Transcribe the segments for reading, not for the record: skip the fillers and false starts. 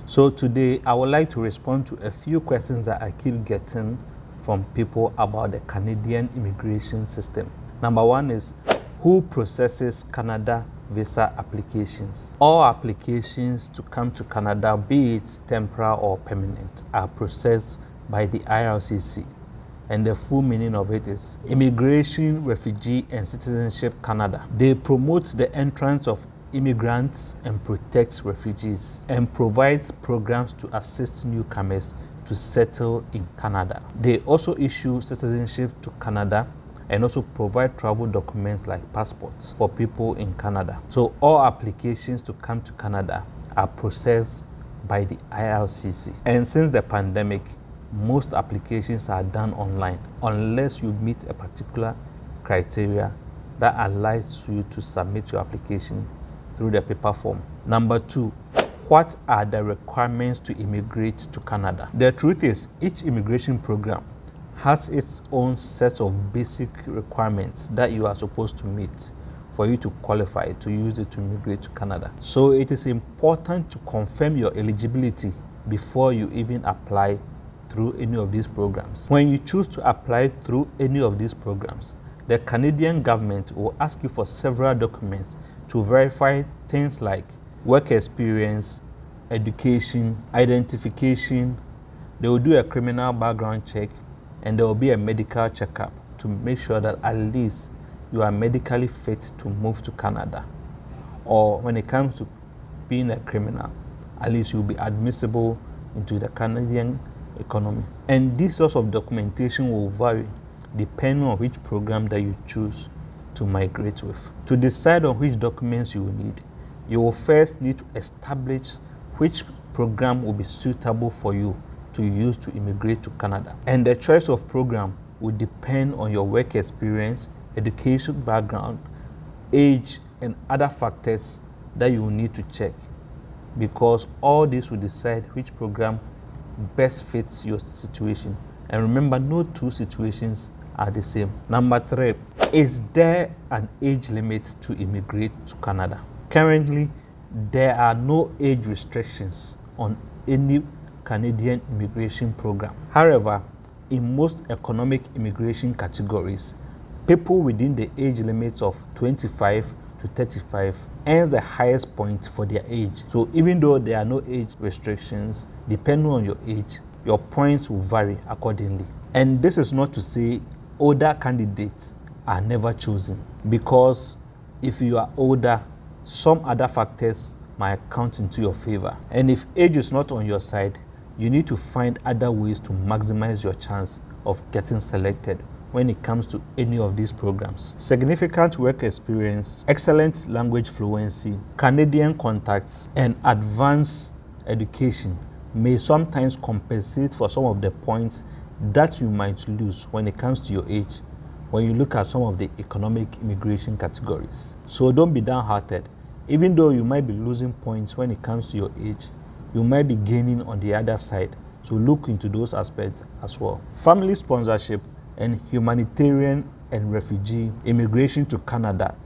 So today I would like to respond to a few questions that I keep getting from people about the Canadian immigration system. Number one is, who processes Canada visa applications? All applications to come to Canada, be it temporary or permanent, are processed by the IRCC. And the full meaning of it is Immigration, Refugee and Citizenship Canada. They promote the entrance of immigrants and protect refugees, and provides programs to assist newcomers to settle in Canada. They also issue citizenship to Canada and also provide travel documents like passports for people in Canada. So all applications to come to Canada are processed by the IRCC. And since the pandemic, most applications are done online unless you meet a particular criteria that allows you to submit your application through the paper form. Number two, what are the requirements to immigrate to Canada? The truth is, each immigration program has its own set of basic requirements that you are supposed to meet for you to qualify to use it to immigrate to Canada. So it is important to confirm your eligibility before you even apply through any of these programs. When you choose to apply through any of these programs, the Canadian government will ask you for several documents to verify things like work experience, education, identification. They will do a criminal background check, and there will be a medical checkup to make sure that at least you are medically fit to move to Canada. Or when it comes to being a criminal, at least you'll be admissible into the Canadian economy. And this sort of documentation will vary depending on which program that you choose to migrate with. To decide on which documents you will need, you will first need to establish which program will be suitable for you to use to immigrate to Canada. And the choice of program will depend on your work experience, education background, age, and other factors that you will need to check, because all this will decide which program best fits your situation. And remember, no two situations are the same. Number three, is there an age limit to immigrate to Canada? Currently, there are no age restrictions on any Canadian immigration program. However, in most economic immigration categories, people within the age limits of 25 to 35 earns the highest point for their age. So even though there are no age restrictions, depending on your age, your points will vary accordingly. And this is not to say older candidates are never chosen, because if you are older, some other factors might count into your favor. And if age is not on your side, you need to find other ways to maximize your chance of getting selected when it comes to any of these programs. Significant work experience, excellent language fluency, Canadian contacts, and advanced education may sometimes compensate for some of the points that you might lose when it comes to your age when you look at some of the economic immigration categories. So don't be downhearted. Even though you might be losing points when it comes to your age, you might be gaining on the other side. So look into those aspects as well. Family sponsorship and humanitarian and refugee immigration to Canada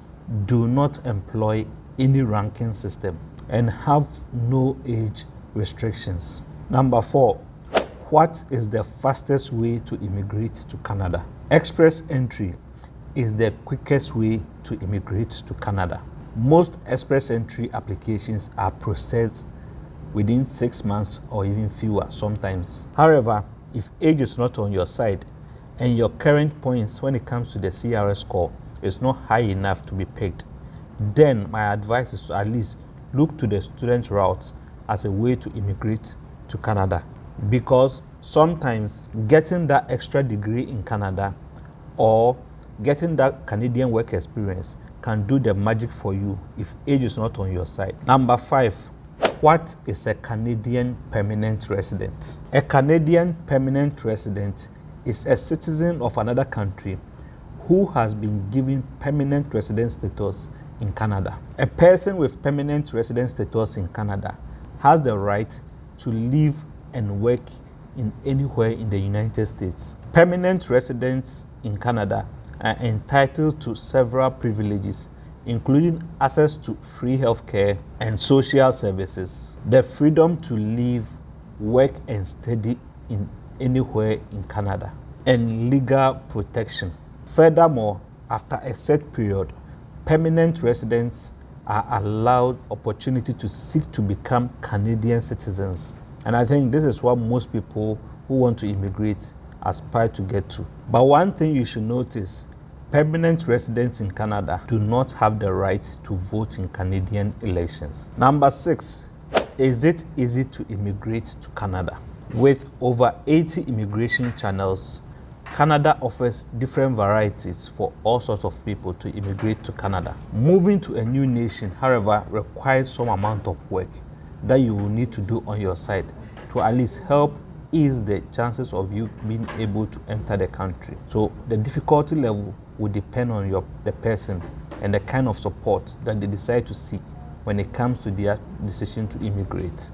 do not employ any ranking system and have no age restrictions. Number four, what is the fastest way to immigrate to Canada? Express entry is the quickest way to immigrate to Canada. Most express entry applications are processed within 6 months or even fewer sometimes. However, if age is not on your side and your current points when it comes to the CRS score is not high enough to be picked, then my advice is to at least look to the student route as a way to immigrate to Canada. Because sometimes getting that extra degree in Canada or getting that Canadian work experience can do the magic for you if age is not on your side. Number five, what is a Canadian permanent resident? A Canadian permanent resident is a citizen of another country who has been given permanent resident status in Canada. A person with permanent resident status in Canada has the right to live and work in anywhere in the United States. Permanent residents in Canada are entitled to several privileges, including access to free healthcare and social services, the freedom to live, work, and study in anywhere in Canada, and legal protection. Furthermore, after a set period, permanent residents are allowed opportunity to seek to become Canadian citizens. And I think this is what most people who want to immigrate aspire to get to. But one thing you should notice, permanent residents in Canada do not have the right to vote in Canadian elections. Number 6, is it easy to immigrate to Canada? With over 80 immigration channels, Canada offers different varieties for all sorts of people to immigrate to Canada. Moving to a new nation, however, requires some amount of work that you will need to do on your side to at least help ease the chances of you being able to enter the country. So the difficulty level will depend on the person and the kind of support that they decide to seek when it comes to their decision to immigrate.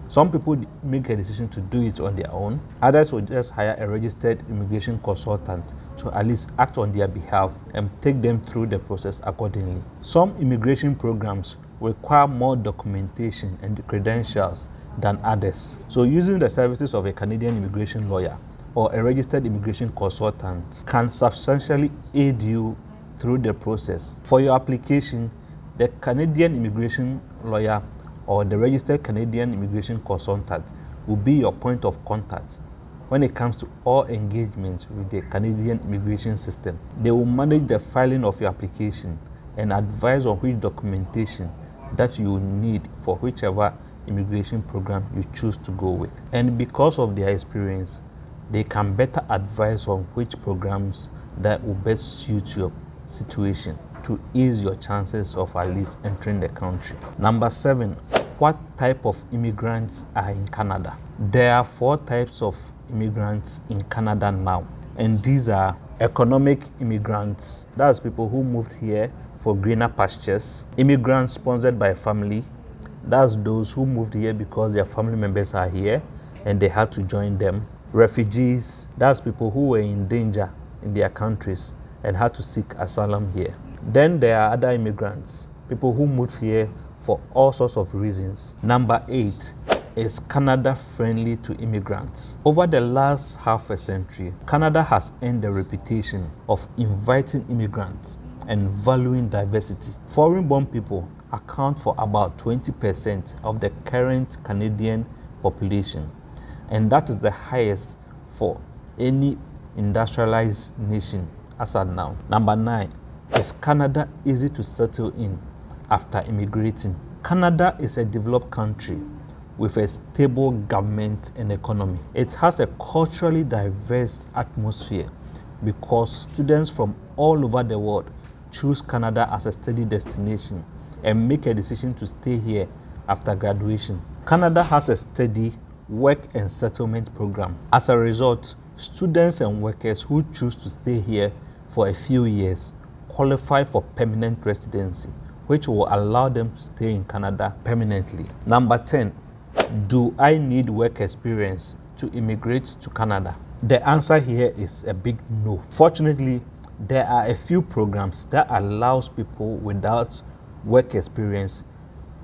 Some people make a decision to do it on their own. Others will just hire a registered immigration consultant to at least act on their behalf and take them through the process accordingly. Some immigration programs require more documentation and credentials than others. So using the services of a Canadian immigration lawyer or a registered immigration consultant can substantially aid you through the process. For your application, the Canadian immigration lawyer or the registered Canadian immigration consultant will be your point of contact when it comes to all engagements with the Canadian immigration system. They will manage the filing of your application and advise on which documentation that you need for whichever immigration program you choose to go with. And because of their experience, they can better advise on which programs that will best suit your situation to ease your chances of at least entering the country. Number 7, what type of immigrants are in Canada? There are 4 types of immigrants in Canada now, and these are economic immigrants, that's people who moved here for greener pastures. Immigrants sponsored by family, that's those who moved here because their family members are here and they had to join them. Refugees, that's people who were in danger in their countries and had to seek asylum here. Then there are other immigrants, people who moved here for all sorts of reasons. Number 8, is Canada friendly to immigrants? Over the last half a century, Canada has earned the reputation of inviting immigrants and valuing diversity. Foreign-born people account for about 20% of the current Canadian population, and that is the highest for any industrialized nation as of now. Number 9, is Canada easy to settle in after immigrating? Canada is a developed country with a stable government and economy. It has a culturally diverse atmosphere because students from all over the world choose Canada as a study destination and make a decision to stay here after graduation. Canada has a steady work and settlement program. As a result, students and workers who choose to stay here for a few years qualify for permanent residency, which will allow them to stay in Canada permanently. Number 10, do I need work experience to immigrate to Canada? The answer here is a big no. Fortunately, there are a few programs that allows people without work experience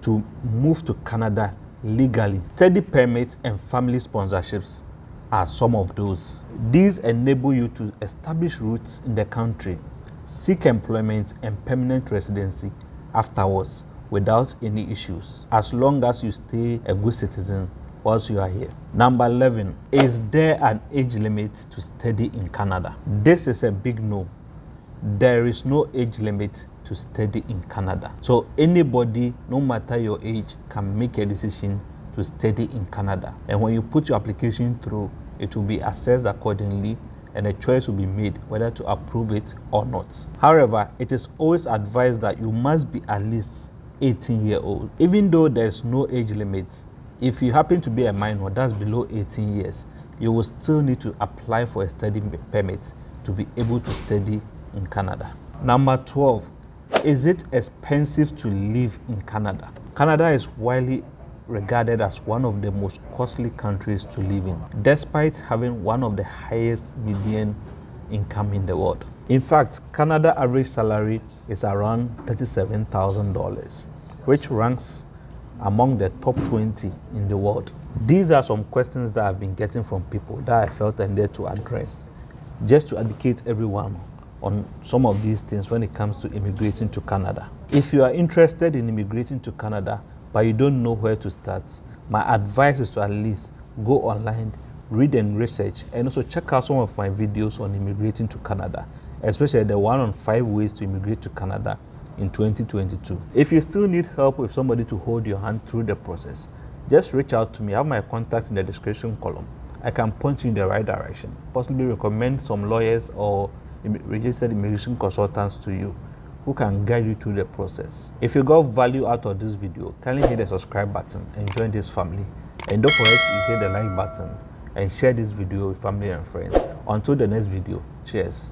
to move to Canada legally. Study permits and family sponsorships are some of those. These enable you to establish roots in the country, seek employment and permanent residency afterwards without any issues, as long as you stay a good citizen whilst you are here. Number 11, is there an age limit to study in Canada? This is a big no. There is no age limit to study in Canada. So anybody, no matter your age, can make a decision to study in Canada. And when you put your application through, it will be assessed accordingly and a choice will be made whether to approve it or not. However, it is always advised that you must be at least 18 years old. Even though there's no age limit, if you happen to be a minor that's below 18 years, you will still need to apply for a study permit to be able to study in Canada. Number 12, is it expensive to live in Canada? Canada is widely regarded as one of the most costly countries to live in. Despite having one of the highest median income in the world. In fact, Canada's average salary is around $37,000, which ranks among the top 20 in the world. These are some questions that I've been getting from people that I felt I needed to address, just to educate everyone on some of these things when it comes to immigrating to Canada. If you are interested in immigrating to Canada, but you don't know where to start, my advice is to at least go online, read and research, and also check out some of my videos on immigrating to Canada, especially the one on 5 ways to immigrate to Canada in 2022. If you still need help with somebody to hold your hand through the process, just reach out to me. I have my contact in the description column. I can point you in the right direction, possibly recommend some lawyers or registered immigration consultants to you who can guide you through the process. If you got value out of this video, kindly hit the subscribe button and join this family. And don't forget to hit the like button and share this video with family and friends. Until the next video, cheers.